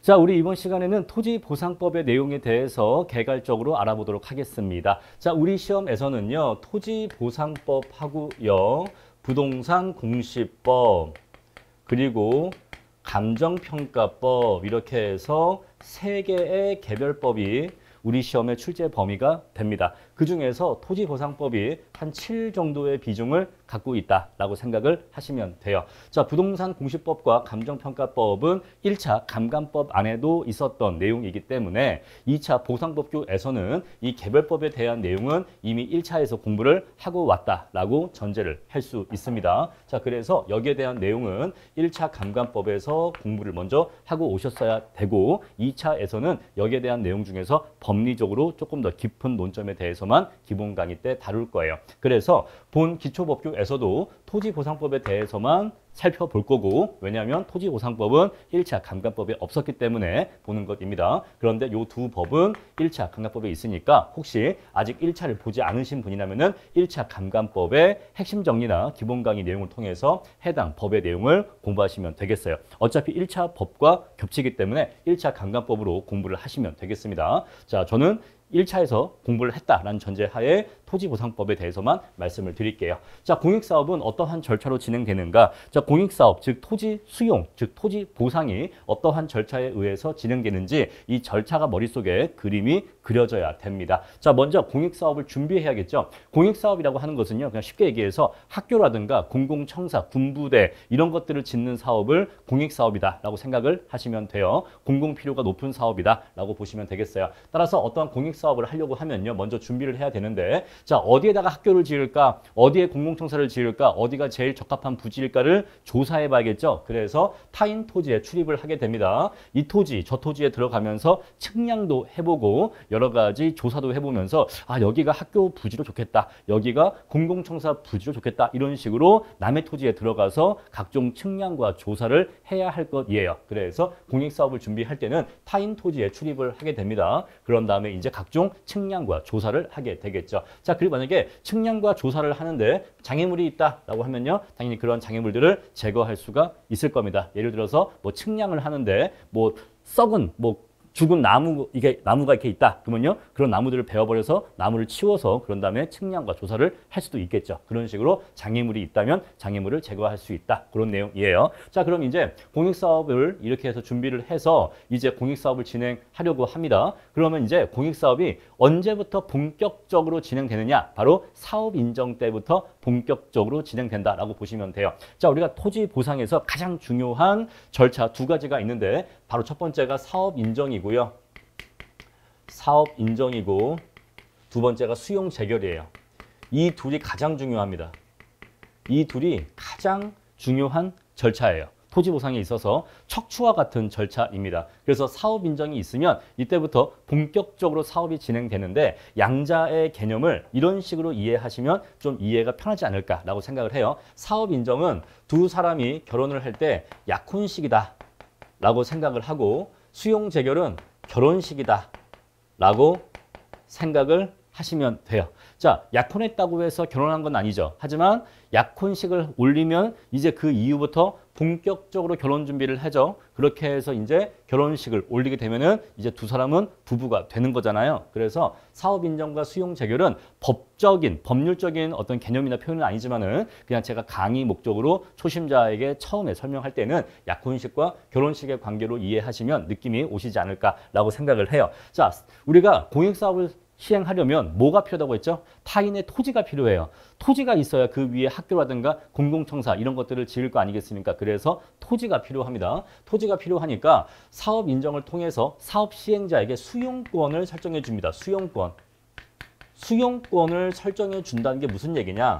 자, 우리 이번 시간에는 토지보상법의 내용에 대해서 개괄적으로 알아보도록 하겠습니다. 자, 우리 시험에서는요, 토지보상법하고요, 부동산 공시법, 그리고 감정평가법 이렇게 해서 세 개의 개별법이 우리 시험의 출제 범위가 됩니다. 그중에서 토지보상법이 한 7 정도의 비중을 갖고 있다라고 생각을 하시면 돼요. 자, 부동산 공시법과 감정평가법은 1차 감감법 안에도 있었던 내용이기 때문에 2차 보상법규에서는 이 개별법에 대한 내용은 이미 1차에서 공부를 하고 왔다라고 전제를 할 수 있습니다. 자, 그래서 여기에 대한 내용은 1차 감감법에서 공부를 먼저 하고 오셨어야 되고 2차에서는 여기에 대한 내용 중에서 법리적으로 조금 더 깊은 논점에 대해서만 기본 강의 때 다룰 거예요. 그래서 본 기초법규에서도 토지보상법에 대해서만 살펴볼 거고, 왜냐하면 토지보상법은 1차 감감법에 없었기 때문에 보는 것입니다. 그런데 이 두 법은 1차 감감법에 있으니까 혹시 아직 1차를 보지 않으신 분이라면 1차 감감법의 핵심 정리나 기본 강의 내용을 통해서 해당 법의 내용을 공부하시면 되겠어요. 어차피 1차 법과 겹치기 때문에 1차 감감법으로 공부를 하시면 되겠습니다. 자, 저는 1차에서 공부를 했다라는 전제하에 토지보상법에 대해서만 말씀을 드릴게요. 자, 공익사업은 어떠한 절차로 진행되는가? 자, 공익사업, 즉 토지 수용, 즉 토지 보상이 어떠한 절차에 의해서 진행되는지 이 절차가 머릿속에 그림이 그려져야 됩니다. 자, 먼저 공익사업을 준비해야겠죠. 공익사업이라고 하는 것은요, 그냥 쉽게 얘기해서 학교라든가 공공청사, 군부대 이런 것들을 짓는 사업을 공익사업이다라고 생각을 하시면 돼요. 공공필요가 높은 사업이다라고 보시면 되겠어요. 따라서 어떠한 공익사업을 하려고 하면요, 먼저 준비를 해야 되는데, 자, 어디에다가 학교를 지을까? 어디에 공공청사를 지을까? 어디가 제일 적합한 부지일까를 조사해 봐야겠죠. 그래서 타인 토지에 출입을 하게 됩니다. 이 토지, 저 토지에 들어가면서 측량도 해보고 여러 가지 조사도 해보면서 아, 여기가 학교 부지로 좋겠다. 여기가 공공청사 부지로 좋겠다. 이런 식으로 남의 토지에 들어가서 각종 측량과 조사를 해야 할 것이에요. 그래서 공익사업을 준비할 때는 타인 토지에 출입을 하게 됩니다. 그런 다음에 이제 각종 측량과 조사를 하게 되겠죠. 자, 그리고 만약에 측량과 조사를 하는데 장애물이 있다라고 하면요, 당연히 그런 장애물들을 제거할 수가 있을 겁니다. 예를 들어서 뭐 측량을 하는데 뭐 썩은 죽은 나무, 이게 나무가 이렇게 있다. 그러면요, 그런 나무들을 베어버려서 나무를 치워서 그런 다음에 측량과 조사를 할 수도 있겠죠. 그런 식으로 장애물이 있다면 장애물을 제거할 수 있다. 그런 내용이에요. 자, 그럼 이제 공익사업을 이렇게 해서 준비를 해서 이제 공익사업을 진행하려고 합니다. 그러면 이제 공익사업이 언제부터 본격적으로 진행되느냐? 바로 사업 인정 때부터 본격적으로 진행된다라고 보시면 돼요. 자, 우리가 토지 보상에서 가장 중요한 절차 두 가지가 있는데 바로 첫 번째가 사업 인정이고요. 사업 인정이고 두 번째가 수용 재결이에요. 이 둘이 가장 중요합니다. 이 둘이 가장 중요한 절차예요. 토지 보상에 있어서 척추와 같은 절차입니다. 그래서 사업 인정이 있으면 이때부터 본격적으로 사업이 진행되는데 양자의 개념을 이런 식으로 이해하시면 좀 이해가 편하지 않을까라고 생각을 해요. 사업 인정은 두 사람이 결혼을 할 때 약혼식이다 라고 생각을 하고 수용 재결은 결혼식이다 라고 생각을 하시면 돼요. 자, 약혼했다고 해서 결혼한 건 아니죠. 하지만 약혼식을 올리면 이제 그 이후부터 본격적으로 결혼 준비를 하죠. 그렇게 해서 이제 결혼식을 올리게 되면은 이제 두 사람은 부부가 되는 거잖아요. 그래서 사업 인정과 수용 재결은 법적인, 법률적인 어떤 개념이나 표현은 아니지만은 그냥 제가 강의 목적으로 초심자에게 처음에 설명할 때는 약혼식과 결혼식의 관계로 이해하시면 느낌이 오시지 않을까라고 생각을 해요. 자, 우리가 공익사업을 시행하려면 뭐가 필요하다고 했죠? 타인의 토지가 필요해요. 토지가 있어야 그 위에 학교라든가 공공청사 이런 것들을 지을 거 아니겠습니까? 그래서 토지가 필요합니다. 토지가 필요하니까 사업 인정을 통해서 사업 시행자에게 수용권을 설정해 줍니다. 수용권. 수용권을 설정해 준다는 게 무슨 얘기냐?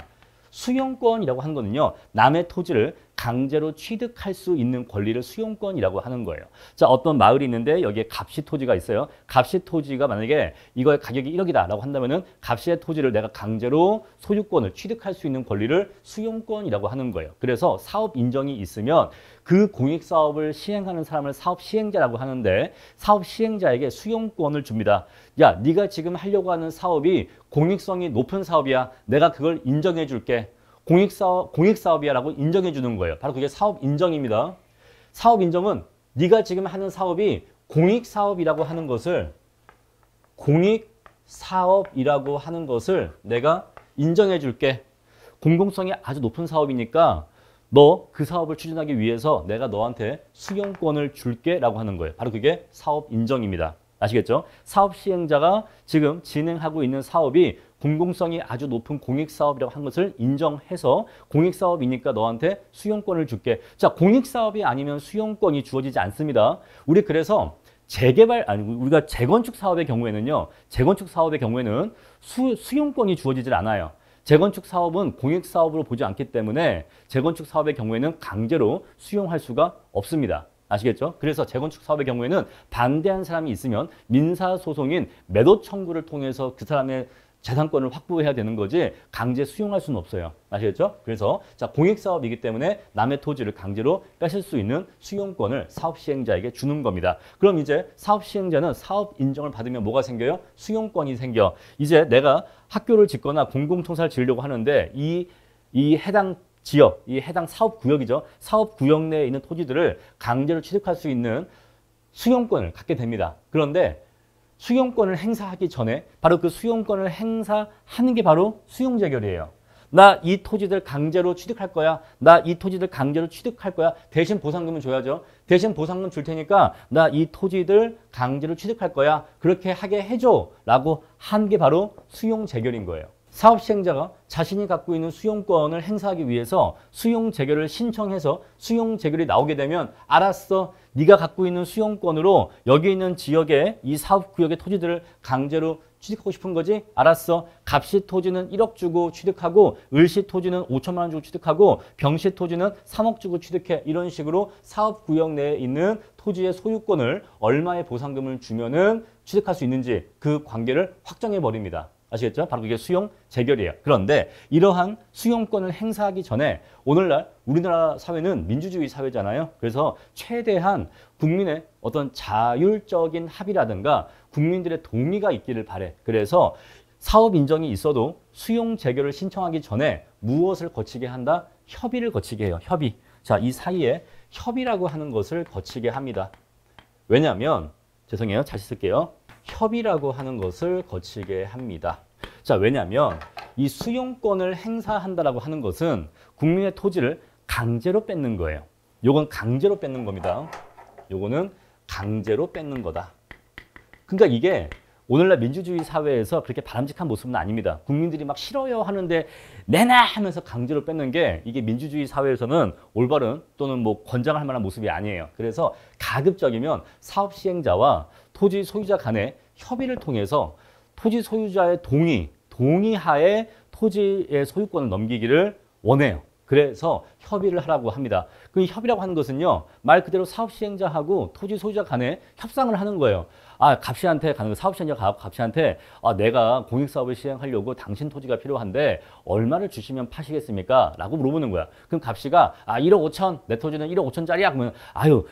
수용권이라고 하는 거는요, 남의 토지를 강제로 취득할 수 있는 권리를 수용권이라고 하는 거예요. 자, 어떤 마을이 있는데 여기에 갑시 토지가 있어요. 갑시 토지가 만약에 이거의 가격이 1억이다 라고 한다면은 갑시의 토지를 내가 강제로 소유권을 취득할 수 있는 권리를 수용권이라고 하는 거예요. 그래서 사업 인정이 있으면 그 공익사업을 시행하는 사람을 사업 시행자라고 하는데 사업 시행자에게 수용권을 줍니다. 야, 네가 지금 하려고 하는 사업이 공익성이 높은 사업이야. 내가 그걸 인정해 줄게. 공익사업이야 라고 인정해 주는 거예요. 바로 그게 사업 인정입니다. 사업 인정은 네가 지금 하는 사업이 공익사업이라고 하는 것을 내가 인정해 줄게. 공공성이 아주 높은 사업이니까 너 그 사업을 추진하기 위해서 내가 너한테 수용권을 줄게 라고 하는 거예요. 바로 그게 사업 인정입니다. 아시겠죠? 사업 시행자가 지금 진행하고 있는 사업이 공공성이 아주 높은 공익사업이라고 한 것을 인정해서 공익사업이니까 너한테 수용권을 줄게. 자, 공익사업이 아니면 수용권이 주어지지 않습니다. 우리 그래서 우리가 재건축 사업의 경우에는요, 수용권이 주어지질 않아요. 재건축 사업은 공익사업으로 보지 않기 때문에 재건축 사업의 경우에는 강제로 수용할 수가 없습니다. 아시겠죠? 그래서 재건축 사업의 경우에는 반대한 사람이 있으면 민사소송인 매도 청구를 통해서 그 사람의 재산권을 확보해야 되는 거지 강제 수용할 수는 없어요. 아시겠죠? 그래서 자, 공익사업이기 때문에 남의 토지를 강제로 뺏을 수 있는 수용권을 사업시행자에게 주는 겁니다. 그럼 이제 사업시행자는 사업 인정을 받으면 뭐가 생겨요? 수용권이 생겨. 이제 내가 학교를 짓거나 공공통사를 지으려고 하는데 이 해당 지역, 이 해당 사업구역이죠. 사업구역 내에 있는 토지들을 강제로 취득할 수 있는 수용권을 갖게 됩니다. 그런데 수용권을 행사하기 전에 바로 그 수용권을 행사하는 게 바로 수용재결이에요. 나 이 토지들 강제로 취득할 거야. 대신 보상금은 줘야죠. 대신 보상금 줄 테니까 나 이 토지들 강제로 취득할 거야. 그렇게 하게 해줘. 라고 한 게 바로 수용재결인 거예요. 사업 시행자가 자신이 갖고 있는 수용권을 행사하기 위해서 수용재결을 신청해서 수용재결이 나오게 되면 알았어. 네가 갖고 있는 수용권으로 여기 있는 지역에 이 사업구역의 토지들을 강제로 취득하고 싶은 거지? 알았어. 갑시 토지는 1억 주고 취득하고 을시 토지는 5천만 원 주고 취득하고 병시 토지는 3억 주고 취득해. 이런 식으로 사업구역 내에 있는 토지의 소유권을 얼마의 보상금을 주면은 취득할 수 있는지 그 관계를 확정해 버립니다. 아시겠죠? 바로 그게 수용 재결이에요. 그런데 이러한 수용권을 행사하기 전에 오늘날 우리나라 사회는 민주주의 사회잖아요. 그래서 최대한 국민의 어떤 자율적인 합의라든가 국민들의 동의가 있기를 바래. 그래서 사업 인정이 있어도 수용 재결을 신청하기 전에 무엇을 거치게 한다? 협의를 거치게 해요. 협의. 자, 이 사이에 협의라고 하는 것을 거치게 합니다. 왜냐하면 죄송해요. 다시 쓸게요. 협의라고 하는 것을 거치게 합니다. 자, 왜냐하면 이 수용권을 행사한다라고 하는 것은 국민의 토지를 강제로 뺏는 거예요. 요건 강제로 뺏는 겁니다. 요거는 강제로 뺏는 거다. 그러니까 이게 오늘날 민주주의 사회에서 그렇게 바람직한 모습은 아닙니다. 국민들이 막 싫어요 하는데 내놔 하면서 강제로 뺏는 게 이게 민주주의 사회에서는 올바른 또는 뭐 권장할 만한 모습이 아니에요. 그래서 가급적이면 사업 시행자와 토지 소유자 간의 협의를 통해서 토지 소유자의 동의하에 토지의 소유권을 넘기기를 원해요. 그래서 협의를 하라고 합니다. 그 협의라고 하는 것은요, 말 그대로 사업 시행자하고 토지 소유자 간에 협상을 하는 거예요. 갑시한테 가는 거, 사업 시행자가 갑시한테 내가 공익사업을 시행하려고 당신 토지가 필요한데 얼마를 주시면 파시겠습니까? 라고 물어보는 거야. 그럼 갑시가 1억 5천, 내 토지는 1억 5천짜리야. 그러면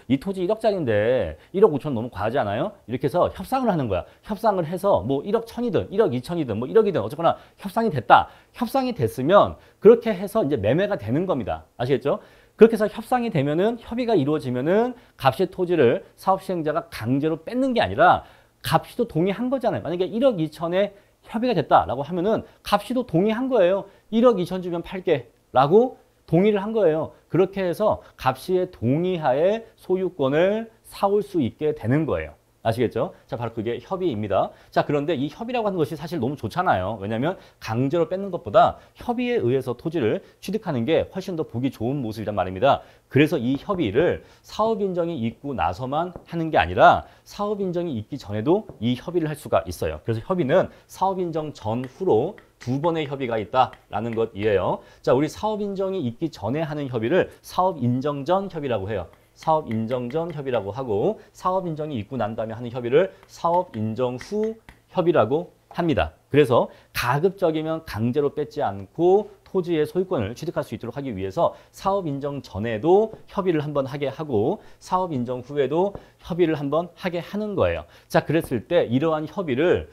이 토지 1억짜리인데 1억 5천 너무 과하지 않아요? 이렇게 해서 협상을 하는 거야. 협상을 해서 뭐 1억 1천이든 1억 2천이든 뭐 1억이든 어쨌거나 협상이 됐다. 협상이 됐으면 그렇게 해서 이제 매매가 되는 겁니다. 아시겠죠? 그렇게 해서 협상이 되면은 협의가 이루어지면은 갑시 토지를 사업 시행자가 강제로 뺏는 게 아니라 갑시도 동의한 거잖아요. 만약에 1억 2천에 협의가 됐다라고 하면은 갑시도 동의한 거예요. 1억 2천 주면 팔게라고 동의를 한 거예요. 그렇게 해서 갑시의 동의하에 소유권을 사올 수 있게 되는 거예요. 아시겠죠? 자, 바로 그게 협의입니다. 자, 그런데 이 협의라고 하는 것이 사실 너무 좋잖아요. 왜냐하면 강제로 뺏는 것보다 협의에 의해서 토지를 취득하는 게 훨씬 더 보기 좋은 모습이란 말입니다. 그래서 이 협의를 사업 인정이 있고 나서만 하는 게 아니라 사업 인정이 있기 전에도 이 협의를 할 수가 있어요. 그래서 협의는 사업 인정 전후로 2번의 협의가 있다라는 것이에요. 자, 우리 사업 인정이 있기 전에 하는 협의를 사업 인정 전 협의라고 해요. 사업 인정 전 협의라고 하고 사업 인정이 있고 난 다음에 하는 협의를 사업 인정 후 협의라고 합니다. 그래서 가급적이면 강제로 뺏지 않고 토지의 소유권을 취득할 수 있도록 하기 위해서 사업 인정 전에도 협의를 한번 하게 하고 사업 인정 후에도 협의를 한번 하게 하는 거예요. 자, 그랬을 때 이러한 협의를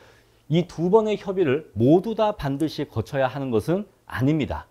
이 2번의 협의를 모두 다 반드시 거쳐야 하는 것은 아닙니다.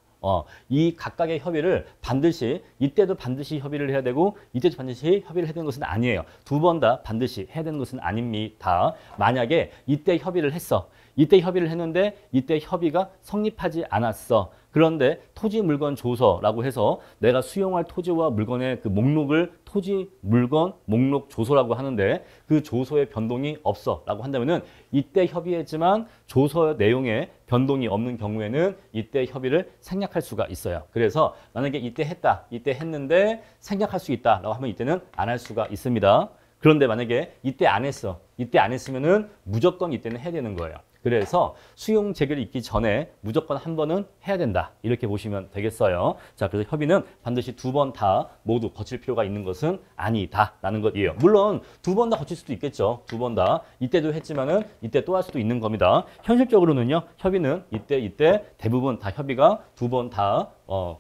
이 각각의 협의를 반드시 이때도 반드시 협의를 해야 되고 이때도 반드시 협의를 해야 되는 것은 아니에요. 두 번 다 반드시 해야 되는 것은 아닙니다. 만약에 이때 협의를 했어. 이때 협의를 했는데 이때 협의가 성립하지 않았어. 그런데 토지 물건 조서라고 해서 내가 수용할 토지와 물건의 그 목록을 토지 물건 목록 조서라고 하는데 그 조서에 변동이 없어 라고 한다면은 이때 협의했지만 조서 내용에 변동이 없는 경우에는 이때 협의를 생략할 수가 있어요. 그래서 만약에 이때 했다, 이때 했는데 생략할 수 있다라고 하면 이때는 안 할 수가 있습니다. 그런데 만약에 이때 안 했어, 이때 안 했으면은 무조건 이때는 해야 되는 거예요. 그래서 수용 재결이 있기 전에 무조건 한 번은 해야 된다. 이렇게 보시면 되겠어요. 자, 그래서 협의는 반드시 두 번 다 모두 거칠 필요가 있는 것은 아니다라는 것이에요. 물론 두 번 다 거칠 수도 있겠죠. 두 번 다. 이때도 했지만은 이때 또 할 수도 있는 겁니다. 현실적으로는요. 협의는 이때 대부분 다 협의가 두 번 다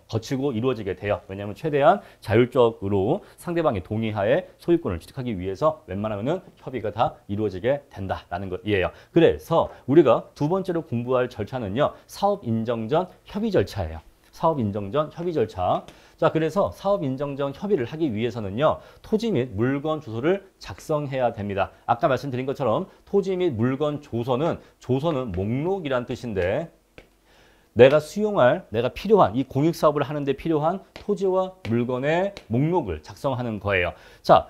거치고 이루어지게 돼요. 왜냐하면 최대한 자율적으로 상대방의 동의하에 소유권을 취득하기 위해서 웬만하면은 협의가 다 이루어지게 된다라는 것이에요. 그래서 우리가 두 번째로 공부할 절차는요. 사업 인정 전 협의 절차예요. 사업 인정 전 협의 절차. 자, 그래서 사업 인정 전 협의를 하기 위해서는요. 토지 및 물건 조서를 작성해야 됩니다. 아까 말씀드린 것처럼 토지 및 물건 조서는 목록이란 뜻인데 내가 수용할, 내가 필요한 이 공익사업을 하는데 필요한 토지와 물건의 목록을 작성하는 거예요. 자,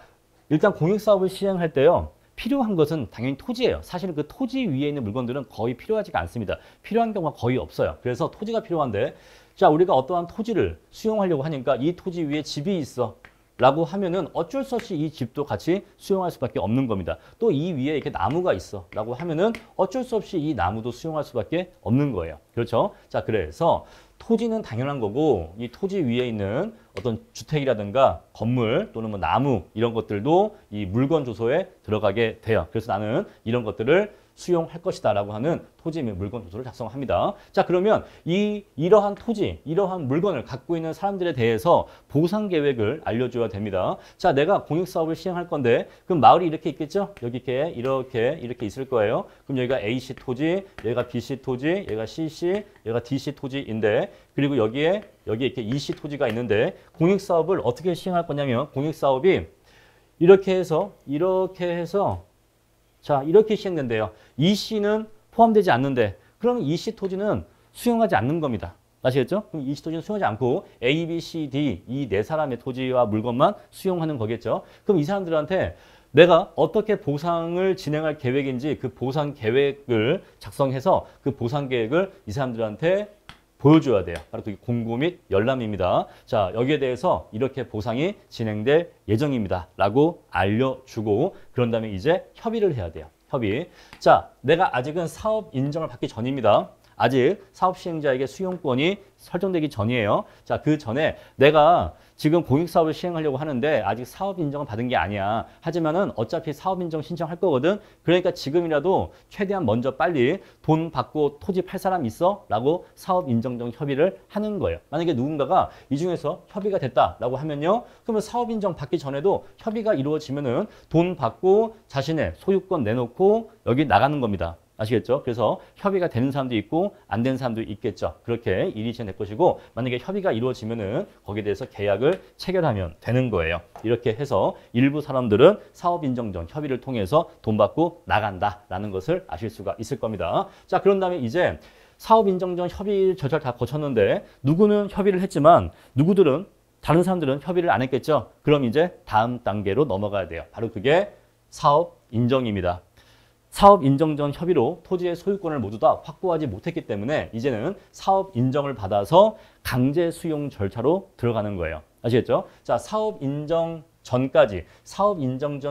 일단 공익사업을 시행할 때요. 필요한 것은 당연히 토지예요. 사실은 그 토지 위에 있는 물건들은 거의 필요하지가 않습니다. 필요한 경우가 거의 없어요. 그래서 토지가 필요한데 자, 우리가 어떠한 토지를 수용하려고 하니까 이 토지 위에 집이 있어. 라고 하면은 어쩔 수 없이 이 집도 같이 수용할 수밖에 없는 겁니다. 또 이 위에 이렇게 나무가 있어 라고 하면은 어쩔 수 없이 이 나무도 수용할 수밖에 없는 거예요. 그렇죠? 자, 그래서 토지는 당연한 거고 이 토지 위에 있는 어떤 주택이라든가 건물 또는 뭐 나무 이런 것들도 이 물건 조서에 들어가게 돼요. 그래서 나는 이런 것들을 수용할 것이다 라고 하는 토지 및 물건 조서를 작성합니다. 자, 그러면 이러한 토지, 이러한 물건을 갖고 있는 사람들에 대해서 보상 계획을 알려줘야 됩니다. 자, 내가 공익사업을 시행할 건데 그럼 마을이 이렇게 있겠죠? 여기 이렇게 있을 거예요. 그럼 여기가 A씨 토지, 여기가 B씨 토지, 여기가 C씨, 여기가 D씨 토지인데 그리고 여기에 이렇게 E씨 토지가 있는데 공익사업을 어떻게 시행할 거냐면 공익사업이 이렇게 해서 자, 이렇게 시행된대요. E씨는 포함되지 않는데 그러면 E씨 토지는 수용하지 않는 겁니다. 아시겠죠? 그럼 E씨 토지는 수용하지 않고 A, B, C, D 이 네 사람의 토지와 물건만 수용하는 거겠죠. 그럼 이 사람들한테 내가 어떻게 보상을 진행할 계획인지 그 보상 계획을 작성해서 그 보상 계획을 이 사람들한테 보여줘야 돼요. 바로 그게 공고 및 열람입니다. 자, 여기에 대해서 이렇게 보상이 진행될 예정입니다. 라고 알려주고 그런 다음에 이제 협의를 해야 돼요. 협의. 자, 내가 아직은 사업 인정을 받기 전입니다. 아직 사업 시행자에게 수용권이 설정되기 전이에요. 자, 그 전에 내가 지금 공익사업을 시행하려고 하는데 아직 사업 인정을 받은 게 아니야. 하지만은 어차피 사업 인정 신청할 거거든. 그러니까 지금이라도 최대한 먼저 빨리 돈 받고 토지 팔 사람 있어? 라고 사업 인정 전 협의를 하는 거예요. 만약에 누군가가 이 중에서 협의가 됐다라고 하면요. 그러면 사업 인정 받기 전에도 협의가 이루어지면은 돈 받고 자신의 소유권 내놓고 여기 나가는 겁니다. 아시겠죠? 그래서 협의가 되는 사람도 있고 안 되는 사람도 있겠죠. 그렇게 일이 진행될 것이고 만약에 협의가 이루어지면은 거기에 대해서 계약을 체결하면 되는 거예요. 이렇게 해서 일부 사람들은 사업 인정 전 협의를 통해서 돈 받고 나간다라는 것을 아실 수가 있을 겁니다. 자, 그런 다음에 이제 사업 인정 전 협의 절차를 다 거쳤는데 누구는 협의를 했지만 다른 사람들은 협의를 안 했겠죠. 그럼 이제 다음 단계로 넘어가야 돼요. 바로 그게 사업 인정입니다. 사업 인정 전 협의로 토지의 소유권을 모두 다 확보하지 못했기 때문에 이제는 사업 인정을 받아서 강제 수용 절차로 들어가는 거예요. 아시겠죠? 자, 사업 인정 전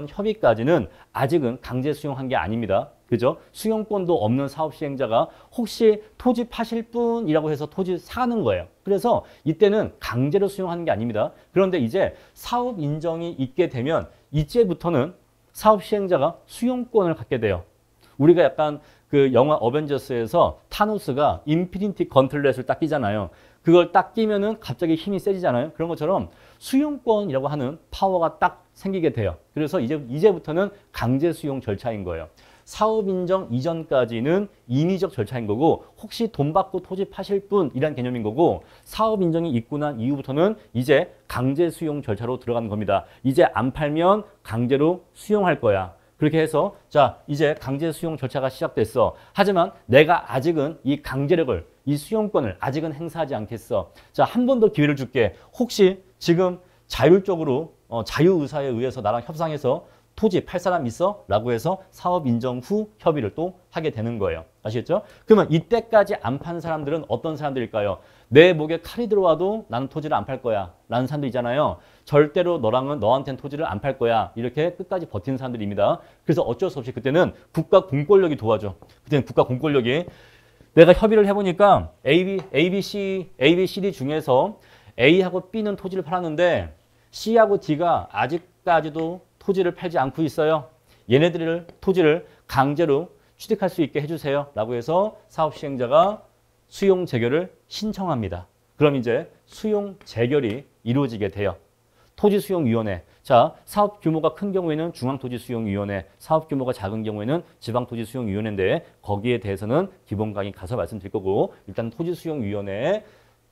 협의까지는 아직은 강제 수용한 게 아닙니다. 그죠? 수용권도 없는 사업 시행자가 혹시 토지 파실 분이라고 해서 토지 사는 거예요. 그래서 이때는 강제로 수용하는 게 아닙니다. 그런데 이제 사업 인정이 있게 되면 이제부터는 사업 시행자가 수용권을 갖게 돼요. 우리가 약간 그 영화 어벤져스에서 타노스가 인피니티 건틀렛을 딱 끼잖아요. 그걸 딱 끼면은 갑자기 힘이 세지잖아요. 그런 것처럼 수용권이라고 하는 파워가 딱 생기게 돼요. 그래서 이제부터는 강제 수용 절차인 거예요. 사업 인정 이전까지는 임의적 절차인 거고 혹시 돈 받고 토지 파실 분이란 개념인 거고 사업 인정이 있고 난 이후부터는 이제 강제 수용 절차로 들어가는 겁니다. 이제 안 팔면 강제로 수용할 거야. 그렇게 해서 자 이제 강제 수용 절차가 시작됐어. 하지만 내가 아직은 이 강제력을 이 수용권을 아직은 행사하지 않겠어. 자, 한 번 더 기회를 줄게. 혹시 지금 자율적으로 자유의사에 의해서 나랑 협상해서 토지 팔 사람 있어? 라고 해서 사업 인정 후 협의를 또 하게 되는 거예요. 아시겠죠? 그러면 이때까지 안 파는 사람들은 어떤 사람들일까요? 내 목에 칼이 들어와도 나는 토지를 안 팔 거야 라는 사람들 있잖아요. 절대로 너한테는 토지를 안 팔 거야. 이렇게 끝까지 버티는 사람들입니다. 그래서 어쩔 수 없이 그때는 국가 공권력이 도와줘. 그때는 국가 공권력이 내가 협의를 해보니까 A, B, C, D 중에서 A하고 B는 토지를 팔았는데 C하고 D가 아직까지도 토지를 팔지 않고 있어요. 얘네들을 토지를 강제로 취득할 수 있게 해주세요. 라고 해서 사업 시행자가 수용 재결을 신청합니다. 그럼 이제 수용 재결이 이루어지게 돼요. 토지수용위원회. 자, 사업 규모가 큰 경우에는 중앙토지수용위원회, 사업 규모가 작은 경우에는 지방토지수용위원회인데 거기에 대해서는 기본 강의 가서 말씀드릴 거고 일단 토지수용위원회에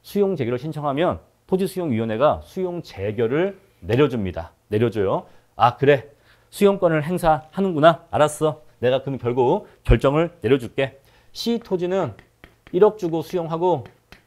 수용 재결을 신청하면 토지수용위원회가 수용 재결을 내려줍니다. 내려줘요. 아, 그래. 수용권을 행사하는구나. 알았어. 내가 그럼 결국 결정을 내려줄게. C 토지는 1억 주고 수용하고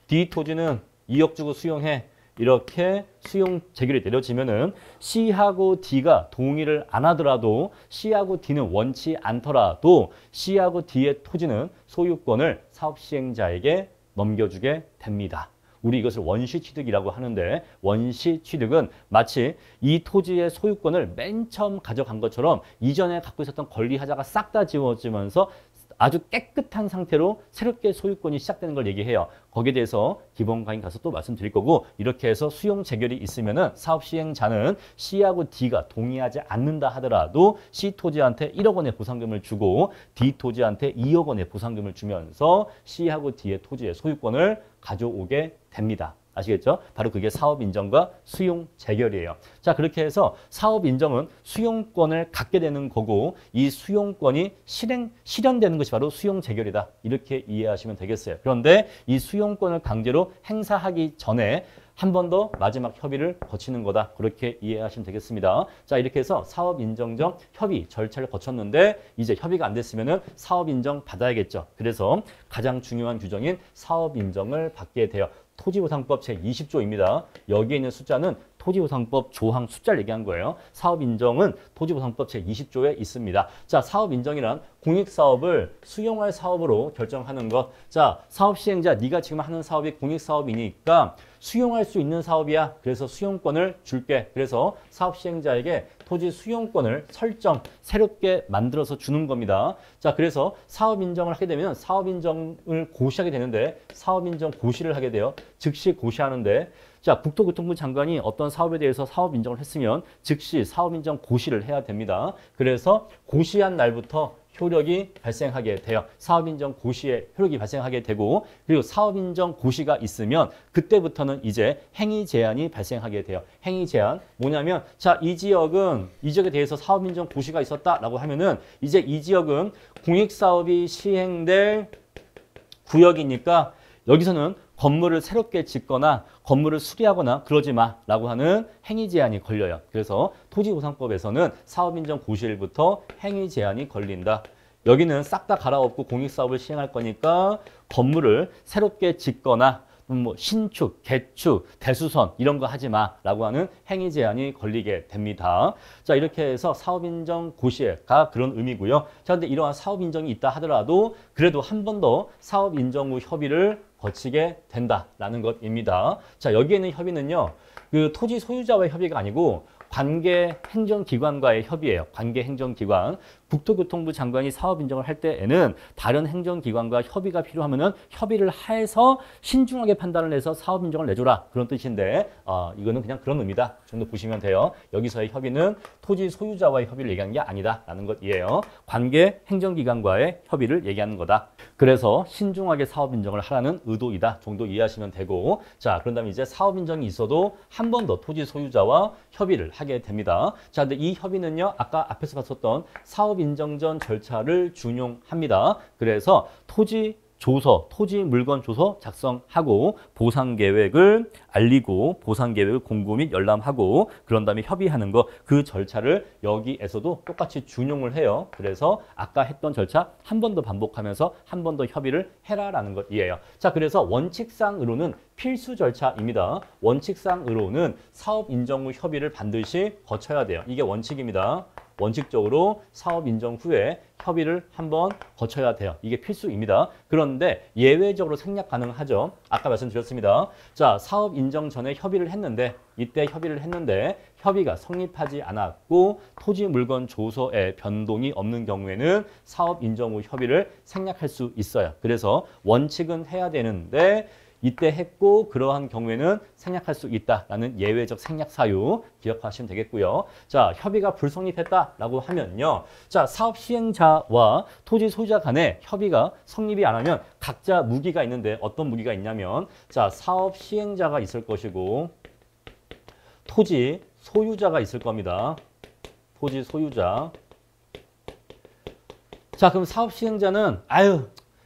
D 토지는 2억 주고 수용해. 이렇게 수용 재결이 내려지면은 C하고 D가 동의를 안 하더라도 C하고 D는 원치 않더라도 C하고 D의 토지는 소유권을 사업 시행자에게 넘겨주게 됩니다. 우리 이것을 원시 취득이라고 하는데 원시 취득은 마치 이 토지의 소유권을 맨 처음 가져간 것처럼 이전에 갖고 있었던 권리 하자가 싹 다 지워지면서 아주 깨끗한 상태로 새롭게 소유권이 시작되는 걸 얘기해요. 거기에 대해서 기본 강의 가서 또 말씀드릴 거고 이렇게 해서 수용 재결이 있으면은 사업 시행자는 C하고 D가 동의하지 않는다 하더라도 C 토지한테 1억 원의 보상금을 주고 D 토지한테 2억 원의 보상금을 주면서 C하고 D의 토지의 소유권을 가져오게 됩니다. 아시겠죠? 바로 그게 사업 인정과 수용 재결이에요. 자, 그렇게 해서 사업 인정은 수용권을 갖게 되는 거고 이 수용권이 실현되는 것이 바로 수용 재결이다. 이렇게 이해하시면 되겠어요. 그런데 이 수용권을 강제로 행사하기 전에 한 번 더 마지막 협의를 거치는 거다. 그렇게 이해하시면 되겠습니다. 자, 이렇게 해서 사업 인정정 협의 절차를 거쳤는데 이제 협의가 안 됐으면은 사업 인정 받아야겠죠. 그래서 가장 중요한 규정인 사업 인정을 받게 돼요. 토지보상법 제20조입니다. 여기에 있는 숫자는 토지보상법 조항 숫자를 얘기한 거예요. 사업 인정은 토지보상법 제20조에 있습니다. 자, 사업 인정이란 공익사업을 수용할 사업으로 결정하는 것. 자, 사업 시행자, 네가 지금 하는 사업이 공익사업이니까 수용할 수 있는 사업이야. 그래서 수용권을 줄게. 그래서 사업 시행자에게 토지 수용권을 새롭게 만들어서 주는 겁니다. 자, 그래서 사업 인정을 하게 되면 사업 인정을 고시하게 되는데 사업 인정 고시를 하게 돼요. 즉시 고시하는데 자, 국토교통부 장관이 어떤 사업에 대해서 사업 인정을 했으면 즉시 사업 인정 고시를 해야 됩니다. 그래서 고시한 날부터 효력이 발생하게 돼요. 사업 인정 고시에 효력이 발생하게 되고 그리고 사업 인정 고시가 있으면 그때부터는 이제 행위 제한이 발생하게 돼요. 행위 제한 뭐냐면 자, 이 지역에 대해서 사업 인정 고시가 있었다라고 하면은 이제 이 지역은 공익 사업이 시행될 구역이니까 여기서는 건물을 새롭게 짓거나 건물을 수리하거나 그러지 마라고 하는 행위 제한이 걸려요. 그래서 토지보상법에서는 사업인정 고시일부터 행위 제한이 걸린다. 여기는 싹 다 갈아엎고 공익사업을 시행할 거니까 건물을 새롭게 짓거나 뭐 신축, 개축, 대수선 이런 거 하지 마라고 하는 행위 제한이 걸리게 됩니다. 자, 이렇게 해서 사업인정 고시가 그런 의미고요. 자, 근데 이러한 사업인정이 있다 하더라도 그래도 한 번 더 사업인정 후 협의를 거치게 된다라는 것입니다. 자, 여기에 있는 협의는요, 그 토지 소유자와의 협의가 아니고 관계 행정기관과의 협의예요. 관계 행정기관. 국토교통부 장관이 사업 인정을 할 때에는 다른 행정기관과 협의가 필요하면은 협의를 해서 신중하게 판단을 해서 사업 인정을 내줘라. 그런 뜻인데, 이거는 그냥 그런 의미다. 그 정도 보시면 돼요. 여기서의 협의는 토지 소유자와의 협의를 얘기하는 게 아니다라는 것이에요. 관계 행정기관과의 협의를 얘기하는 거다. 그래서 신중하게 사업 인정을 하라는 의도이다 정도 이해하시면 되고, 자, 그런 다음에 이제 사업 인정이 있어도 한 번 더 토지 소유자와 협의를 하게 됩니다. 자, 근데 이 협의는요, 아까 앞에서 봤었던 사업인정전 절차를 준용합니다. 그래서 토지 조서, 토지 물건 조서 작성하고 보상 계획을 알리고 보상 계획을 공고 및 열람하고 그런 다음에 협의하는 거 그 절차를 여기에서도 똑같이 준용을 해요. 그래서 아까 했던 절차 한 번 더 반복하면서 한 번 더 협의를 해라라는 것이에요. 자, 그래서 원칙상으로는 필수 절차입니다. 원칙상으로는 사업 인정 후 협의를 반드시 거쳐야 돼요. 이게 원칙입니다. 원칙적으로 사업 인정 후에 협의를 한번 거쳐야 돼요. 이게 필수입니다. 그런데 예외적으로 생략 가능하죠. 아까 말씀드렸습니다. 자, 사업 인정 전에 협의를 했는데 이때 협의를 했는데 협의가 성립하지 않았고 토지 물건 조서에 변동이 없는 경우에는 사업 인정 후 협의를 생략할 수 있어요. 그래서 원칙은 해야 되는데 이때 했고 그러한 경우에는 생략할 수 있다라는 예외적 생략 사유 기억하시면 되겠고요. 자, 협의가 불성립했다라고 하면요. 자, 사업 시행자와 토지 소유자 간에 협의가 성립이 안 하면 각자 무기가 있는데 어떤 무기가 있냐면 자, 사업 시행자가 있을 것이고 토지 소유자가 있을 겁니다. 토지 소유자. 자, 그럼 사업 시행자는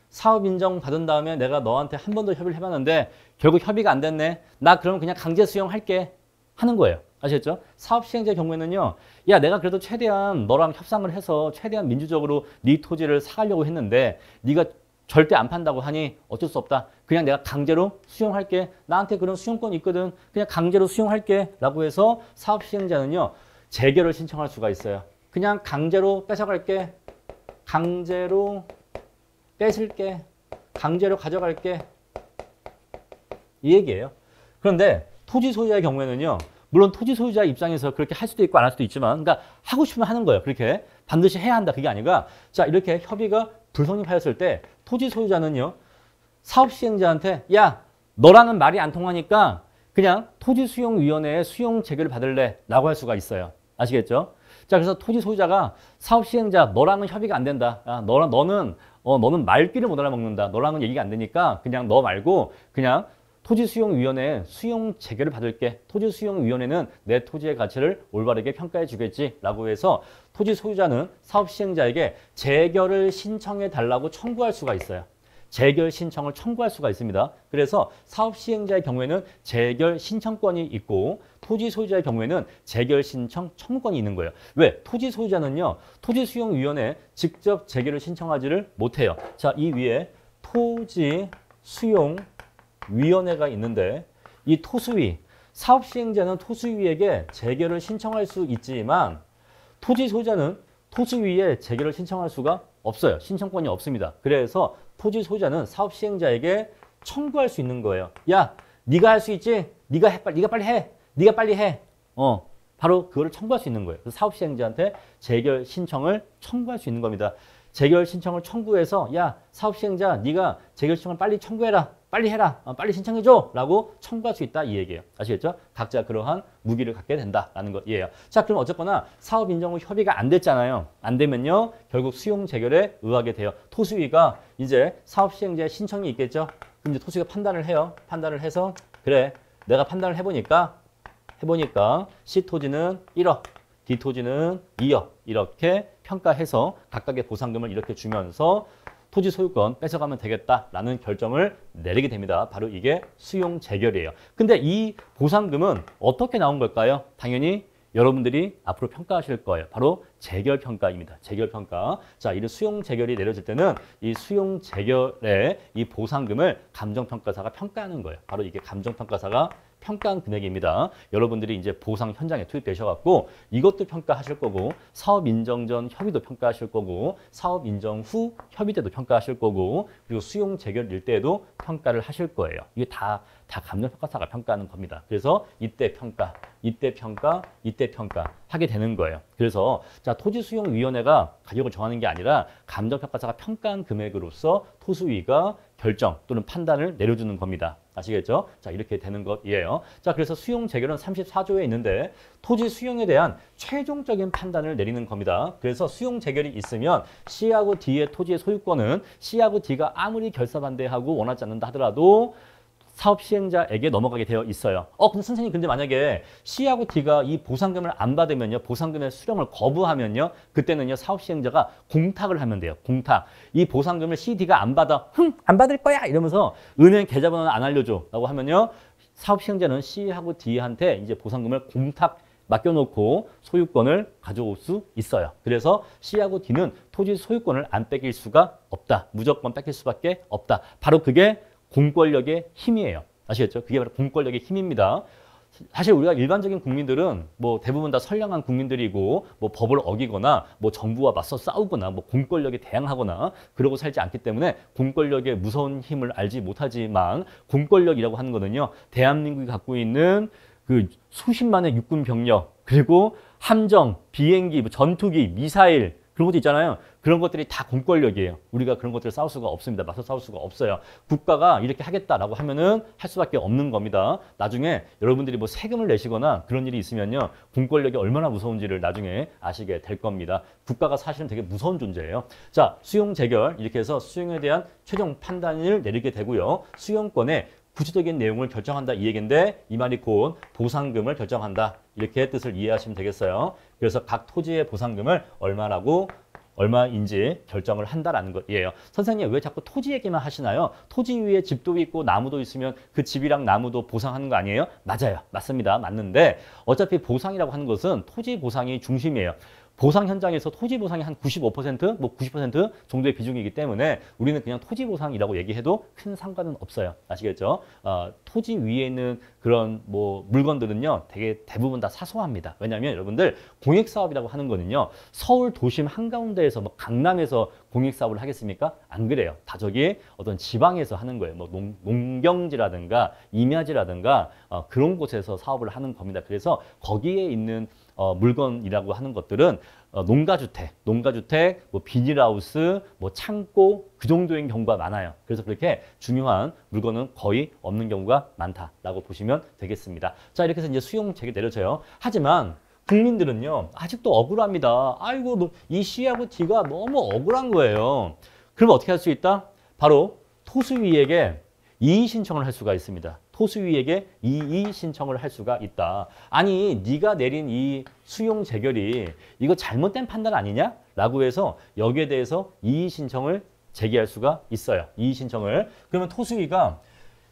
사업 인정 받은 다음에 내가 너한테 한 번 더 협의를 해봤는데 결국 협의가 안 됐네. 나 그럼 그냥 강제 수용할게 하는 거예요. 아시겠죠? 사업 시행자의 경우에는요. 야, 내가 그래도 최대한 너랑 협상을 해서 최대한 민주적으로 네 토지를 사가려고 했는데 네가 절대 안 판다고 하니 어쩔 수 없다. 그냥 내가 강제로 수용할게. 나한테 그런 수용권이 있거든. 그냥 강제로 수용할게 라고 해서 사업 시행자는요. 재결을 신청할 수가 있어요. 그냥 강제로 뺏어갈게. 강제로 뺏을게. 강제로 가져갈게. 이 얘기예요. 그런데 토지 소유자의 경우에는요. 물론 토지 소유자 입장에서 그렇게 할 수도 있고 안 할 수도 있지만 그러니까 하고 싶으면 하는 거예요. 그렇게 반드시 해야 한다. 그게 아니라 자, 이렇게 협의가 불성립하였을 때 토지 소유자는요. 사업 시행자한테 야, 너랑은 말이 안 통하니까 그냥 토지수용위원회에 수용 재결을 받을래 라고 할 수가 있어요. 아시겠죠? 자, 그래서 토지 소유자가 사업 시행자 너랑은 협의가 안 된다. 야, 너는 말귀를 못 알아먹는다. 너랑은 얘기가 안 되니까 그냥 너 말고 그냥 토지수용위원회에 수용 재결을 받을게. 토지수용위원회는 내 토지의 가치를 올바르게 평가해 주겠지 라고 해서 토지 소유자는 사업 시행자에게 재결을 신청해 달라고 청구할 수가 있어요. 재결 신청을 청구할 수가 있습니다. 그래서 사업 시행자의 경우에는 재결 신청권이 있고 토지 소유자의 경우에는 재결 신청 청구권이 있는 거예요. 왜? 토지 소유자는요. 토지수용위원회에 직접 재결을 신청하지를 못해요. 자, 이 위에 토지수용위원회가 있는데 이 토수위, 사업 시행자는 토수위에게 재결을 신청할 수 있지만 토지 소유자는 토수위에 재결을 신청할 수가 없어요. 신청권이 없습니다. 그래서 토지 소유자는 사업 시행자에게 청구할 수 있는 거예요. 야, 네가 할 수 있지? 네가 빨리 해. 네가 빨리 해. 바로 그거를 청구할 수 있는 거예요. 그래서 사업 시행자한테 재결 신청을 청구할 수 있는 겁니다. 재결 신청을 청구해서 야, 사업 시행자 네가 재결 신청을 빨리 청구해라. 빨리 해라. 빨리 신청해줘. 라고 청구할 수 있다. 이 얘기예요. 아시겠죠? 각자 그러한 무기를 갖게 된다라는 것이에요. 자, 그럼 어쨌거나 사업 인정 후 협의가 안 됐잖아요. 안 되면요. 결국 수용 재결에 의하게 돼요. 토수위가 이제 사업 시행자의 신청이 있겠죠. 그럼 이제 토수위가 판단을 해요. 판단을 해서 그래. 내가 판단을 해보니까 C 토지는 1억, D 토지는 2억 이렇게 평가해서 각각의 보상금을 이렇게 주면서 토지 소유권 뺏어가면 되겠다라는 결정을 내리게 됩니다. 바로 이게 수용 재결이에요. 근데 이 보상금은 어떻게 나온 걸까요? 당연히 여러분들이 앞으로 평가하실 거예요. 바로 재결 평가입니다. 재결 평가. 자, 이 수용 재결이 내려질 때는 이 수용 재결의 이 보상금을 감정평가사가 평가하는 거예요. 바로 이게 감정평가사가 평가한 금액입니다. 여러분들이 이제 보상 현장에 투입되셔갖고 이것도 평가하실 거고 사업 인정 전 협의도 평가하실 거고 사업 인정 후 협의 때도 평가하실 거고 그리고 수용 재결일 때에도 평가를 하실 거예요. 이게 다 감정평가사가 평가하는 겁니다. 그래서 이때 평가 하게 되는 거예요. 그래서 자, 토지수용위원회가 가격을 정하는 게 아니라 감정평가사가 평가한 금액으로서 토수위가 결정 또는 판단을 내려주는 겁니다. 아시겠죠? 자, 이렇게 되는 것이에요. 자, 그래서 수용 재결은 34조에 있는데 토지 수용에 대한 최종적인 판단을 내리는 겁니다. 그래서 수용 재결이 있으면 C하고 D의 토지의 소유권은 C하고 D가 아무리 결사 반대하고 원하지 않는다 하더라도 사업 시행자에게 넘어가게 되어 있어요. 근데 선생님, 근데 만약에 C하고 D가 이 보상금을 안 받으면요, 보상금의 수령을 거부하면요, 그때는요, 사업 시행자가 공탁을 하면 돼요. 공탁. 이 보상금을 C, D가 안 받아. 안 받을 거야! 이러면서 은행 계좌번호는 안 알려줘. 라고 하면요, 사업 시행자는 C하고 D한테 이제 보상금을 공탁 맡겨놓고 소유권을 가져올 수 있어요. 그래서 C하고 D는 토지 소유권을 안 뺏길 수가 없다. 무조건 뺏길 수밖에 없다. 바로 그게 공권력의 힘이에요. 아시겠죠? 그게 바로 공권력의 힘입니다. 사실 우리가 일반적인 국민들은 뭐 대부분 다 선량한 국민들이고 뭐 법을 어기거나 뭐 정부와 맞서 싸우거나 뭐 공권력에 대항하거나 그러고 살지 않기 때문에 공권력의 무서운 힘을 알지 못하지만, 공권력이라고 하는 거는요, 대한민국이 갖고 있는 그 수십만의 육군 병력, 그리고 함정, 비행기, 전투기, 미사일, 그런 것도 있잖아요. 그런 것들이 다 공권력이에요. 우리가 그런 것들을 싸울 수가 없습니다. 맞서 싸울 수가 없어요. 국가가 이렇게 하겠다라고 하면은 할 수밖에 없는 겁니다. 나중에 여러분들이 뭐 세금을 내시거나 그런 일이 있으면요, 공권력이 얼마나 무서운지를 나중에 아시게 될 겁니다. 국가가 사실은 되게 무서운 존재예요. 자, 수용 재결, 이렇게 해서 수용에 대한 최종 판단을 내리게 되고요. 수용권의 구체적인 내용을 결정한다, 이 얘기인데, 이 말이 곧 보상금을 결정한다, 이렇게 뜻을 이해하시면 되겠어요. 그래서 각 토지의 보상금을 얼마인지 결정을 한다라는 것이에요. 선생님, 왜 자꾸 토지 얘기만 하시나요? 토지 위에 집도 있고 나무도 있으면 그 집이랑 나무도 보상하는 거 아니에요? 맞아요. 맞습니다. 맞는데 어차피 보상이라고 하는 것은 토지 보상이 중심이에요. 보상 현장에서 토지 보상이 한 95%, 뭐 90% 정도의 비중이기 때문에 우리는 그냥 토지 보상이라고 얘기해도 큰 상관은 없어요. 아시겠죠? 토지 위에 있는 그런 뭐 물건들은요, 되게 대부분 다 사소합니다. 왜냐하면 여러분들, 공익 사업이라고 하는 거는요, 서울 도심 한가운데에서 뭐 강남에서 공익 사업을 하겠습니까? 안 그래요. 다 저기 어떤 지방에서 하는 거예요. 뭐 농경지라든가 임야지라든가 그런 곳에서 사업을 하는 겁니다. 그래서 거기에 있는 물건이라고 하는 것들은 농가주택, 뭐 비닐하우스, 뭐 창고, 그 정도인 경우가 많아요. 그래서 그렇게 중요한 물건은 거의 없는 경우가 많다라고 보시면 되겠습니다. 자, 이렇게 해서 이제 수용책이 내려져요. 하지만 국민들은요, 아직도 억울합니다. 아이고, 이 C하고 D가 너무 억울한 거예요. 그럼 어떻게 할 수 있다? 바로 토수위에게 이의 신청을 할 수가 있습니다. 토수위에게 이의 신청을 할 수가 있다. 아니, 네가 내린 이 수용 재결이 이거 잘못된 판단 아니냐? 라고 해서 여기에 대해서 이의 신청을 제기할 수가 있어요. 이의 신청을. 그러면 토수위가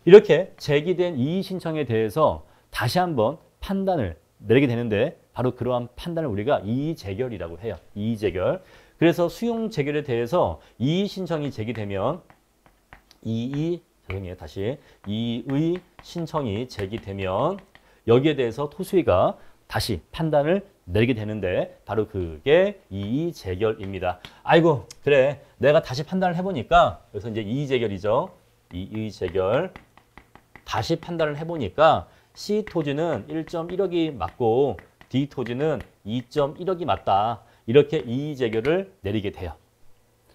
이렇게 제기된 이의 신청에 대해서 다시 한번 판단을 내리게 되는데, 바로 그러한 판단을 우리가 이의 재결이라고 해요. 이의 재결. 그래서 수용 재결에 대해서 이의 신청이 제기되면 이의 신청이 제기되면 여기에 대해서 토수위가 다시 판단을 내리게 되는데, 바로 그게 이의 재결입니다. 아이고, 그래, 내가 다시 판단을 해보니까, 그래서 이제 이의 재결이죠. 이의 재결. 다시 판단을 해보니까 C 토지는 1.1억이 맞고 D 토지는 2.1억이 맞다. 이렇게 이의 재결을 내리게 돼요.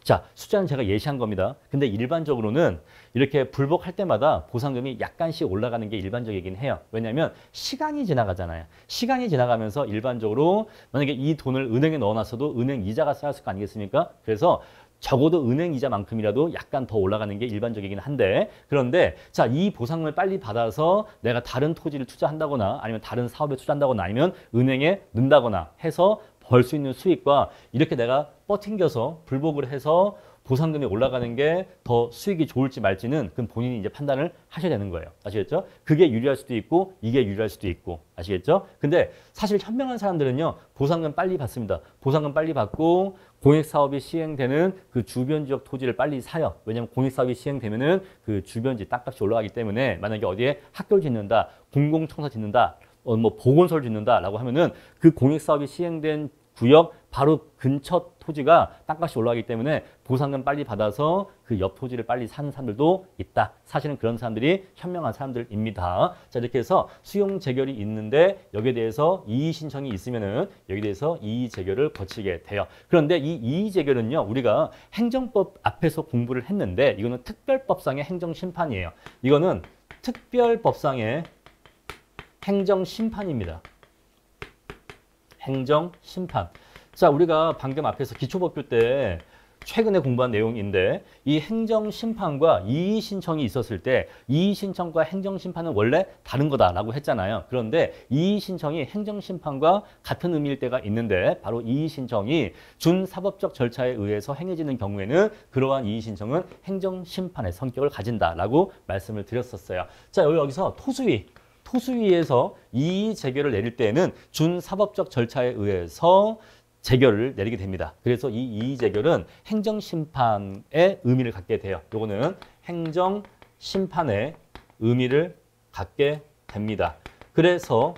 자, 숫자는 제가 예시한 겁니다. 근데 일반적으로는 이렇게 불복할 때마다 보상금이 약간씩 올라가는 게 일반적이긴 해요. 왜냐하면 시간이 지나가잖아요. 시간이 지나가면서 일반적으로 만약에 이 돈을 은행에 넣어놨어도 은행 이자가 쌓였을 거 아니겠습니까? 그래서 적어도 은행 이자만큼이라도 약간 더 올라가는 게 일반적이긴 한데, 그런데 자, 이 보상금을 빨리 받아서 내가 다른 토지를 투자한다거나 아니면 다른 사업에 투자한다거나 아니면 은행에 넣는다거나 해서 벌 수 있는 수익과 이렇게 내가 버팅겨서 불복을 해서 보상금이 올라가는 게 더 수익이 좋을지 말지는 그건 본인이 이제 판단을 하셔야 되는 거예요. 아시겠죠? 그게 유리할 수도 있고 이게 유리할 수도 있고. 아시겠죠? 근데 사실 현명한 사람들은요, 보상금 빨리 받습니다. 보상금 빨리 받고 공익사업이 시행되는 그 주변 지역 토지를 빨리 사요. 왜냐하면 공익사업이 시행되면은 그 주변지 땅값이 올라가기 때문에, 만약에 어디에 학교를 짓는다, 공공청사 짓는다, 뭐 보건소를 짓는다라고 하면은 그 공익사업이 시행된 구역 바로 근처 토지가 땅값이 올라가기 때문에 보상금 빨리 받아서 그 옆 토지를 빨리 사는 사람들도 있다. 사실은 그런 사람들이 현명한 사람들입니다. 자, 이렇게 해서 수용 재결이 있는데 여기에 대해서 이의 신청이 있으면은 여기에 대해서 이의 재결을 거치게 돼요. 그런데 이 이의 재결은요, 우리가 행정법 앞에서 공부를 했는데 이거는 특별법상의 행정심판이에요. 이거는 특별법상의 행정심판입니다. 행정심판. 자, 우리가 방금 앞에서 기초법규 때 최근에 공부한 내용인데 이 행정심판과 이의신청이 있었을 때 이의신청과 행정심판은 원래 다른 거다라고 했잖아요. 그런데 이의신청이 행정심판과 같은 의미일 때가 있는데 바로 이의신청이 준사법적 절차에 의해서 행해지는 경우에는 그러한 이의신청은 행정심판의 성격을 가진다라고 말씀을 드렸었어요. 자, 여기서 토수위에서 이의 재결을 내릴 때에는 준사법적 절차에 의해서 재결을 내리게 됩니다. 그래서 이 이의 재결은 행정심판의 의미를 갖게 돼요. 요거는 행정심판의 의미를 갖게 됩니다. 그래서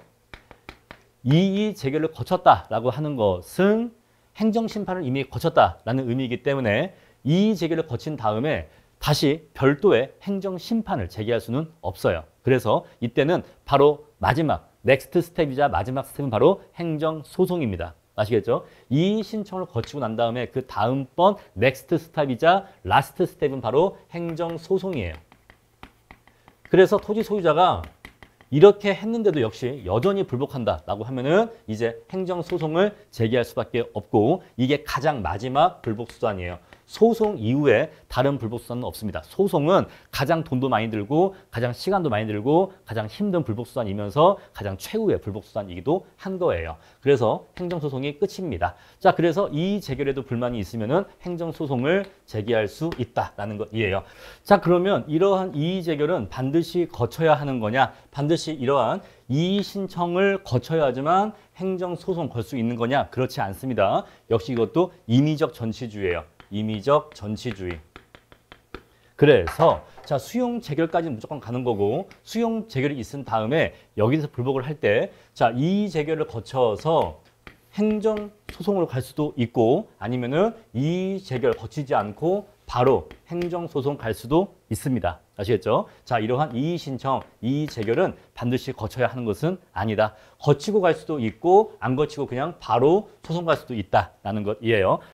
이의 재결을 거쳤다라고 하는 것은 행정심판을 이미 거쳤다라는 의미이기 때문에 이의 재결을 거친 다음에 다시 별도의 행정심판을 제기할 수는 없어요. 그래서 이때는 바로 마지막 넥스트 스텝이자 마지막 스텝은 바로 행정소송입니다. 아시겠죠? 이 신청을 거치고 난 다음에 그 다음번 넥스트 스텝이자 라스트 스텝은 바로 행정소송이에요. 그래서 토지 소유자가 이렇게 했는데도 역시 여전히 불복한다라고 하면은 이제 행정소송을 제기할 수밖에 없고 이게 가장 마지막 불복수단이에요. 소송 이후에 다른 불복수단은 없습니다. 소송은 가장 돈도 많이 들고 가장 시간도 많이 들고 가장 힘든 불복수단이면서 가장 최후의 불복수단이기도 한 거예요. 그래서 행정소송이 끝입니다. 자, 그래서 이 재결에도 불만이 있으면은 행정소송을 제기할 수 있다라는 것이에요. 자, 그러면 이러한 이의 재결은 반드시 거쳐야 하는 거냐? 반드시 이러한 이의 신청을 거쳐야지만 행정소송 걸 수 있는 거냐? 그렇지 않습니다. 역시 이것도 임의적 전치주의예요. 임의적 전치주의. 그래서 자, 수용 재결까지는 무조건 가는 거고 수용 재결이 있은 다음에 여기서 불복을 할 때 자, 이의 재결을 거쳐서 행정 소송으로 갈 수도 있고 아니면은 이의 재결 거치지 않고 바로 행정 소송 갈 수도 있습니다. 아시겠죠? 자, 이러한 이의 신청, 이의 재결은 반드시 거쳐야 하는 것은 아니다. 거치고 갈 수도 있고 안 거치고 그냥 바로 소송 갈 수도 있다라는 것이에요.